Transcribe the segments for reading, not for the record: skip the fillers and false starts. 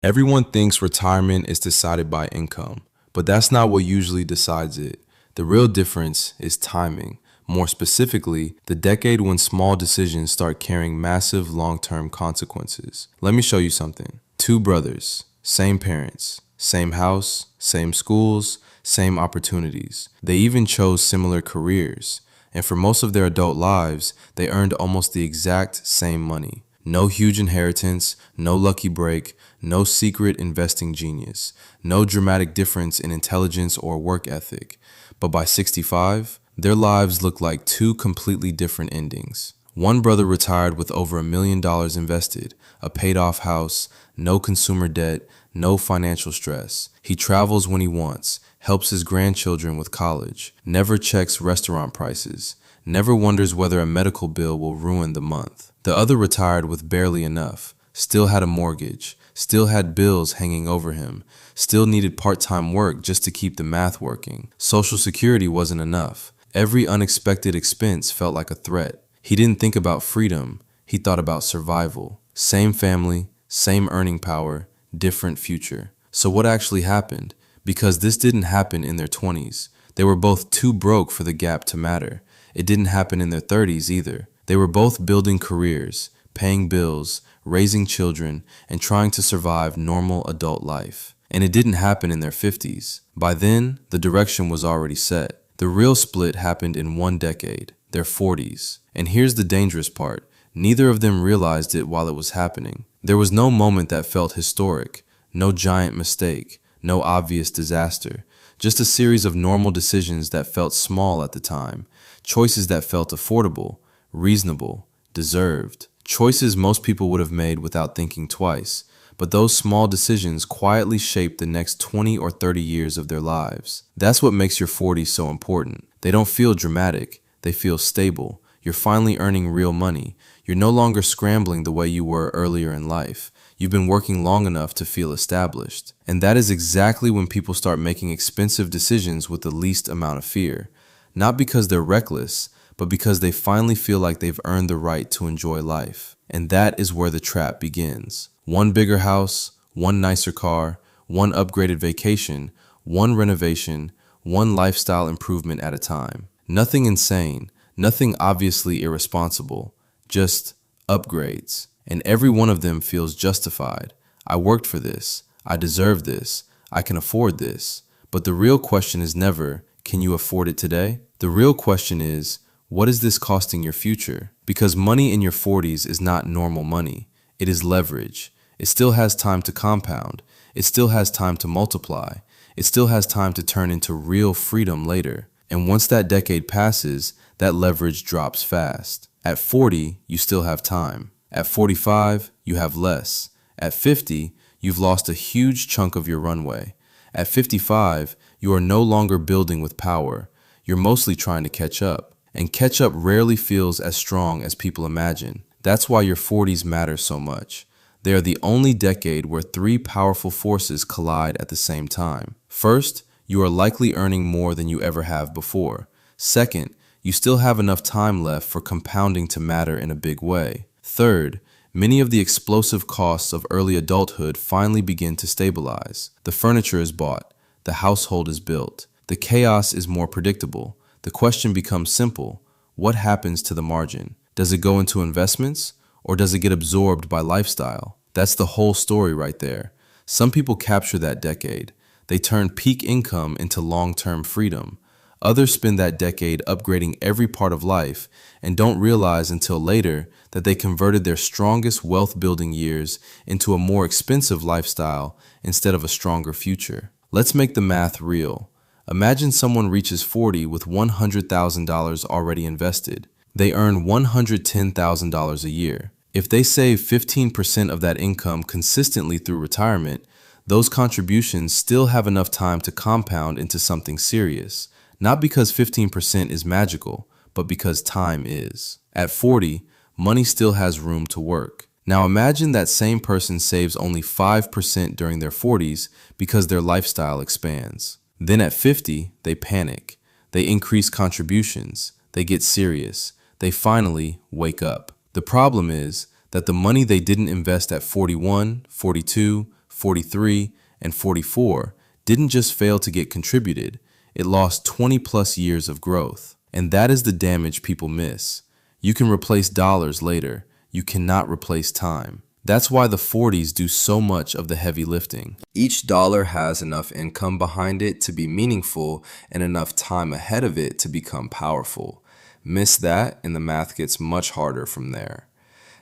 Everyone thinks retirement is decided by income, but that's not what usually decides it. The real difference is timing. More specifically, the decade when small decisions start carrying massive long-term consequences. Let me show you something. Two brothers, same parents, same house, same schools, same opportunities. They even chose similar careers. And for most of their adult lives, they earned almost the exact same money. No huge inheritance, no lucky break, no secret investing genius, no dramatic difference in intelligence or work ethic. But by 65, their lives looked like two completely different endings. One brother retired with over $1 million invested, a paid-off house, no consumer debt, no financial stress. He travels when he wants, helps his grandchildren with college, never checks restaurant prices, never wonders whether a medical bill will ruin the month. The other retired with barely enough, still had a mortgage, still had bills hanging over him, still needed part-time work just to keep the math working. Social Security wasn't enough. Every unexpected expense felt like a threat. He didn't think about freedom, he thought about survival. Same family, same earning power, different future. So what actually happened? Because this didn't happen in their 20s. They were both too broke for the gap to matter. It didn't happen in their 30s either. They were both building careers, paying bills, raising children, and trying to survive normal adult life. And it didn't happen in their 50s. By then, the direction was already set. The real split happened in one decade, their 40s. And here's the dangerous part. Neither of them realized it while it was happening. There was no moment that felt historic, no giant mistake, no obvious disaster, just a series of normal decisions that felt small at the time, choices that felt affordable, reasonable, deserved, choices most people would have made without thinking twice. But those small decisions quietly shaped the next 20 or 30 years of their lives. That's what makes your 40s so important. They don't feel dramatic, they feel stable. You're finally earning real money. You're no longer scrambling the way you were earlier in life. You've been working long enough to feel established. And that is exactly when people start making expensive decisions with the least amount of fear. Not because they're reckless, but because they finally feel like they've earned the right to enjoy life. And that is where the trap begins. One bigger house, one nicer car, one upgraded vacation, one renovation, one lifestyle improvement at a time. Nothing insane, nothing obviously irresponsible, just upgrades. And every one of them feels justified. I worked for this. I deserve this. I can afford this. But the real question is never, can you afford it today? The real question is, what is this costing your future? Because money in your 40s is not normal money. It is leverage. It still has time to compound. It still has time to multiply. It still has time to turn into real freedom later. And once that decade passes, that leverage drops fast. At 40, you still have time. At 45, you have less. At 50, you've lost a huge chunk of your runway. At 55, you are no longer building with power. You're mostly trying to catch up. And catch up rarely feels as strong as people imagine. That's why your 40s matter so much. They are the only decade where three powerful forces collide at the same time. First, you are likely earning more than you ever have before. Second, you still have enough time left for compounding to matter in a big way. Third, many of the explosive costs of early adulthood finally begin to stabilize. The furniture is bought. The household is built. The chaos is more predictable. The question becomes simple. What happens to the margin? Does it go into investments or does it get absorbed by lifestyle? That's the whole story right there. Some people capture that decade. They turn peak income into long-term freedom. Others spend that decade upgrading every part of life and don't realize until later that they converted their strongest wealth-building years into a more expensive lifestyle instead of a stronger future. Let's make the math real. Imagine someone reaches 40 with $100,000 already invested. They earn $110,000 a year. If they save 15% of that income consistently through retirement, those contributions still have enough time to compound into something serious. Not because 15% is magical, but because time is. At 40, money still has room to work. Now imagine that same person saves only 5% during their 40s because their lifestyle expands. Then at 50, they panic. They increase contributions. They get serious. They finally wake up. The problem is that the money they didn't invest at 41, 42, 43, and 44 didn't just fail to get contributed, it lost 20 plus years of growth. And that is the damage people miss. You can replace dollars later, you cannot replace time. That's why the 40s do so much of the heavy lifting. Each dollar has enough income behind it to be meaningful and enough time ahead of it to become powerful. Miss that, and the math gets much harder from there.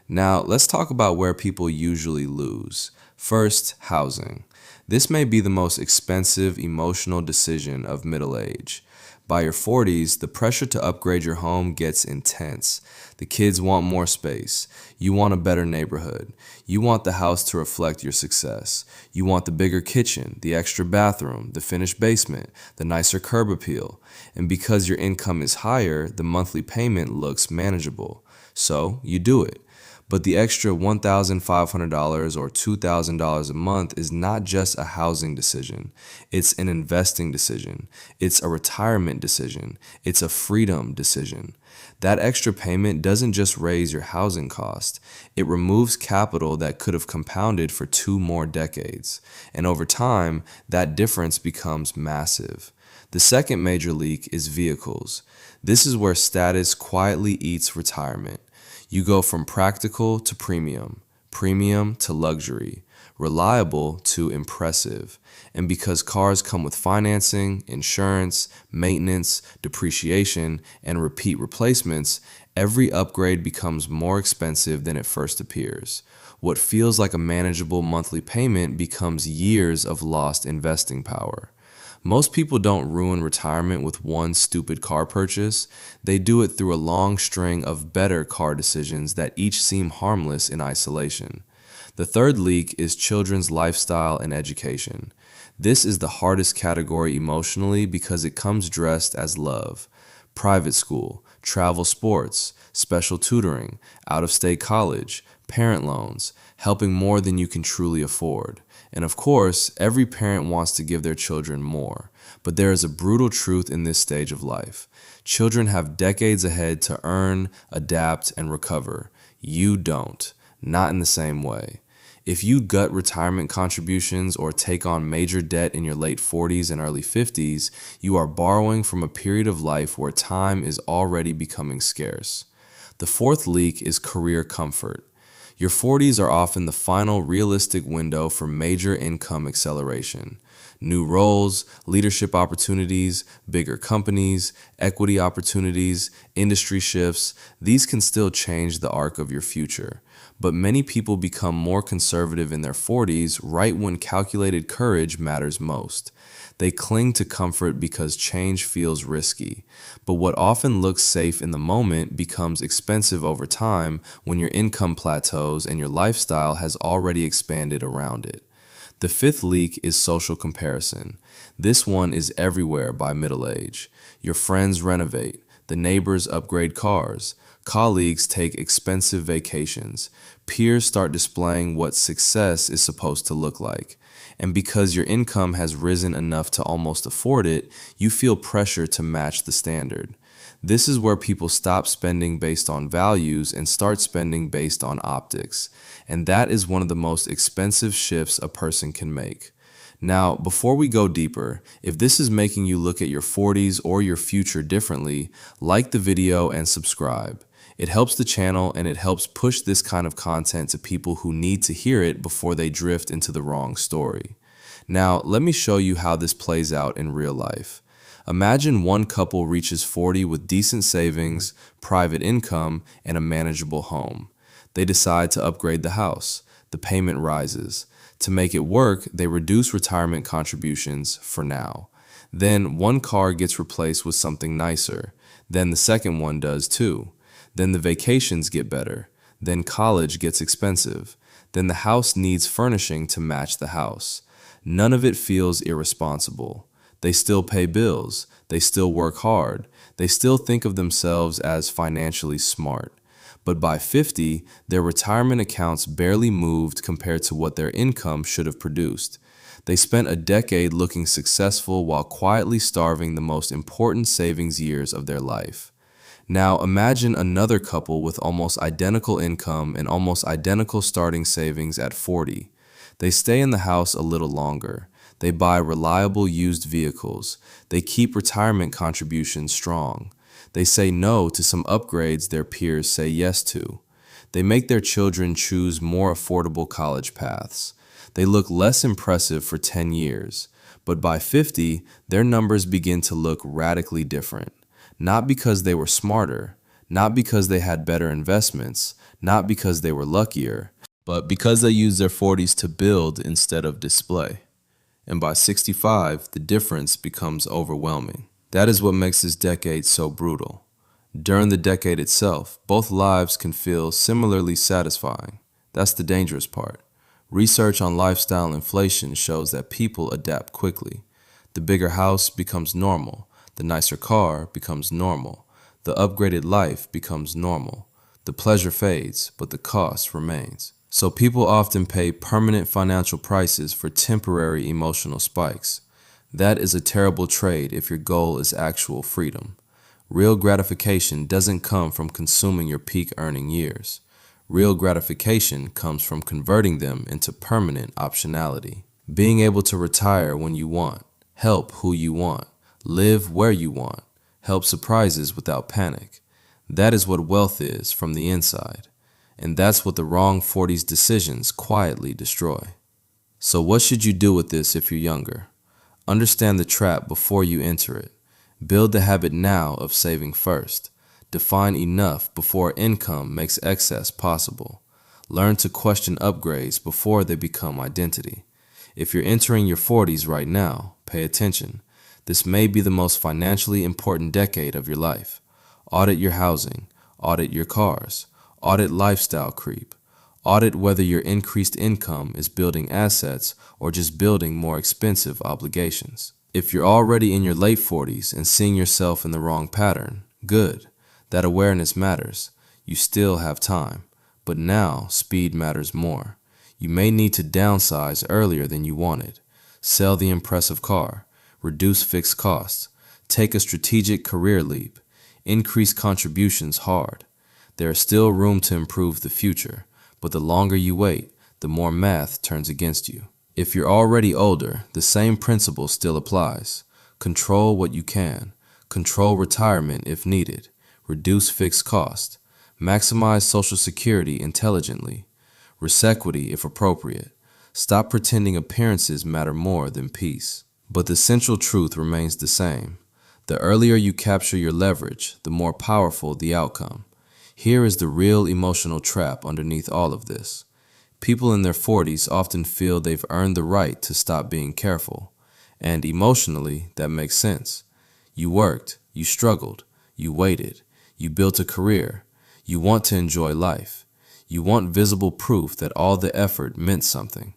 Now, let's talk about where people usually lose. First, housing. This may be the most expensive emotional decision of middle age. By your 40s, the pressure to upgrade your home gets intense. The kids want more space. You want a better neighborhood. You want the house to reflect your success. You want the bigger kitchen, the extra bathroom, the finished basement, the nicer curb appeal. And because your income is higher, the monthly payment looks manageable. So you do it. But the extra $1,500 or $2,000 a month is not just a housing decision. It's an investing decision. It's a retirement decision. It's a freedom decision. That extra payment doesn't just raise your housing cost. It removes capital that could have compounded for 2 more decades. And over time, that difference becomes massive. The second major leak is vehicles. This is where status quietly eats retirement. You go from practical to premium, premium to luxury, reliable to impressive. And because cars come with financing, insurance, maintenance, depreciation, and repeat replacements, every upgrade becomes more expensive than it first appears. What feels like a manageable monthly payment becomes years of lost investing power. Most people don't ruin retirement with one stupid car purchase. They do it through a long string of better car decisions that each seem harmless in isolation. The third leak is children's lifestyle and education. This is the hardest category emotionally because it comes dressed as love. Private school, travel sports, special tutoring, out-of-state college, parent loans, helping more than you can truly afford. And of course, every parent wants to give their children more. But there is a brutal truth in this stage of life. Children have decades ahead to earn, adapt, and recover. You don't. Not in the same way. If you gut retirement contributions or take on major debt in your late 40s and early 50s, you are borrowing from a period of life where time is already becoming scarce. The fourth leak is career comfort. Your 40s are often the final realistic window for major income acceleration. New roles, leadership opportunities, bigger companies, equity opportunities, industry shifts, these can still change the arc of your future. But many people become more conservative in their 40s right when calculated courage matters most. They cling to comfort because change feels risky. But what often looks safe in the moment becomes expensive over time when your income plateaus and your lifestyle has already expanded around it. The fifth leak is social comparison. This one is everywhere by middle age. Your friends renovate, the neighbors upgrade cars, colleagues take expensive vacations, peers start displaying what success is supposed to look like. And because your income has risen enough to almost afford it, you feel pressure to match the standard. This is where people stop spending based on values and start spending based on optics. And that is one of the most expensive shifts a person can make. Now, before we go deeper, if this is making you look at your 40s or your future differently, like the video and subscribe. It helps the channel and it helps push this kind of content to people who need to hear it before they drift into the wrong story. Now, let me show you how this plays out in real life. Imagine one couple reaches 40 with decent savings, private income, and a manageable home. They decide to upgrade the house. The payment rises. To make it work, they reduce retirement contributions for now. Then one car gets replaced with something nicer. Then the second one does too. Then the vacations get better. Then college gets expensive. Then the house needs furnishing to match the house. None of it feels irresponsible. They still pay bills. They still work hard. They still think of themselves as financially smart. But by 50, their retirement accounts barely moved compared to what their income should have produced. They spent a decade looking successful while quietly starving the most important savings years of their life. Now imagine another couple with almost identical income and almost identical starting savings at 40. They stay in the house a little longer. They buy reliable used vehicles. They keep retirement contributions strong. They say no to some upgrades their peers say yes to. They make their children choose more affordable college paths. They look less impressive for 10 years, but by 50, their numbers begin to look radically different. Not because they were smarter, not because they had better investments, not because they were luckier, but because they used their 40s to build instead of display. And by 65, the difference becomes overwhelming. That is what makes this decade so brutal. During the decade itself, both lives can feel similarly satisfying. That's the dangerous part. Research on lifestyle inflation shows that people adapt quickly. The bigger house becomes normal. The nicer car becomes normal. The upgraded life becomes normal. The pleasure fades, but the cost remains. So people often pay permanent financial prices for temporary emotional spikes. That is a terrible trade if your goal is actual freedom. Real gratification doesn't come from consuming your peak earning years. Real gratification comes from converting them into permanent optionality. Being able to retire when you want, help who you want, live where you want, help surprises without panic. That is what wealth is from the inside. And that's what the wrong 40s decisions quietly destroy. So what should you do with this if you're younger? Understand the trap before you enter it. Build the habit now of saving first. Define enough before income makes excess possible. Learn to question upgrades before they become identity. If you're entering your 40s right now, pay attention. This may be the most financially important decade of your life. Audit your housing. Audit your cars. Audit lifestyle creep. Audit whether your increased income is building assets or just building more expensive obligations. If you're already in your late 40s and seeing yourself in the wrong pattern, good. That awareness matters. You still have time. But now, speed matters more. You may need to downsize earlier than you wanted. Sell the impressive car. Reduce fixed costs. Take a strategic career leap. Increase contributions hard. There is still room to improve the future, but the longer you wait, the more math turns against you. If you're already older, the same principle still applies. Control what you can. Control retirement if needed. Reduce fixed cost. Maximize Social Security intelligently. Risk equity if appropriate. Stop pretending appearances matter more than peace. But the central truth remains the same. The earlier you capture your leverage, the more powerful the outcome. Here is the real emotional trap underneath all of this. People in their 40s often feel they've earned the right to stop being careful. And emotionally, that makes sense. You worked, you struggled, you waited, you built a career, you want to enjoy life. You want visible proof that all the effort meant something.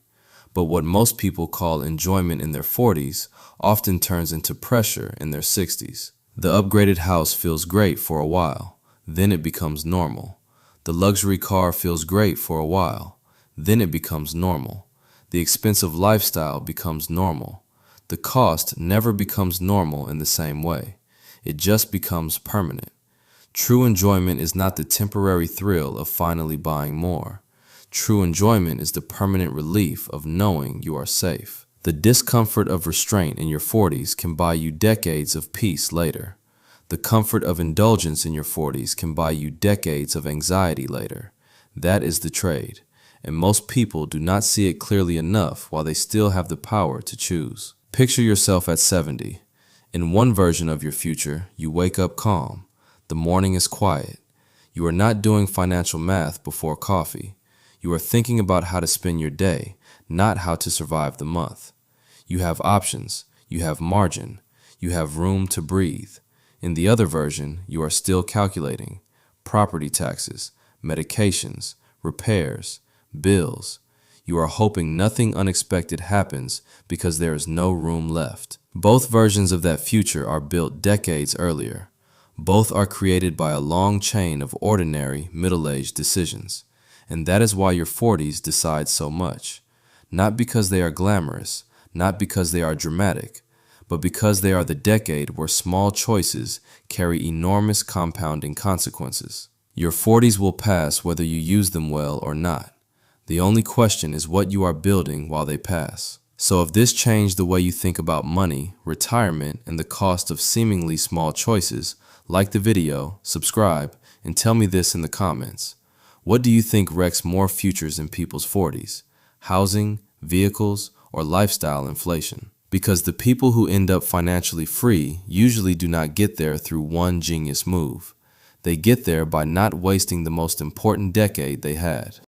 But what most people call enjoyment in their 40s often turns into pressure in their 60s. The upgraded house feels great for a while. Then it becomes normal. The luxury car feels great for a while. Then it becomes normal. The expensive lifestyle becomes normal. The cost never becomes normal in the same way. It just becomes permanent. True enjoyment is not the temporary thrill of finally buying more. True enjoyment is the permanent relief of knowing you are safe. The discomfort of restraint in your 40s can buy you decades of peace later. The comfort of indulgence in your 40s can buy you decades of anxiety later. That is the trade, and most people do not see it clearly enough while they still have the power to choose. Picture yourself at 70. In one version of your future, you wake up calm. The morning is quiet. You are not doing financial math before coffee. You are thinking about how to spend your day, not how to survive the month. You have options. You have margin. You have room to breathe. In the other version, you are still calculating property taxes, medications, repairs, bills. You are hoping nothing unexpected happens because there is no room left. Both versions of that future are built decades earlier. Both are created by a long chain of ordinary, middle-aged decisions. And that is why your 40s decide so much. Not because they are glamorous, not because they are dramatic, but because they are the decade where small choices carry enormous compounding consequences. Your 40s will pass whether you use them well or not. The only question is what you are building while they pass. So if this changed the way you think about money, retirement, and the cost of seemingly small choices, like the video, subscribe, and tell me this in the comments. What do you think wrecks more futures in people's 40s? Housing, vehicles, or lifestyle inflation? Because the people who end up financially free usually do not get there through one genius move. They get there by not wasting the most important decade they had.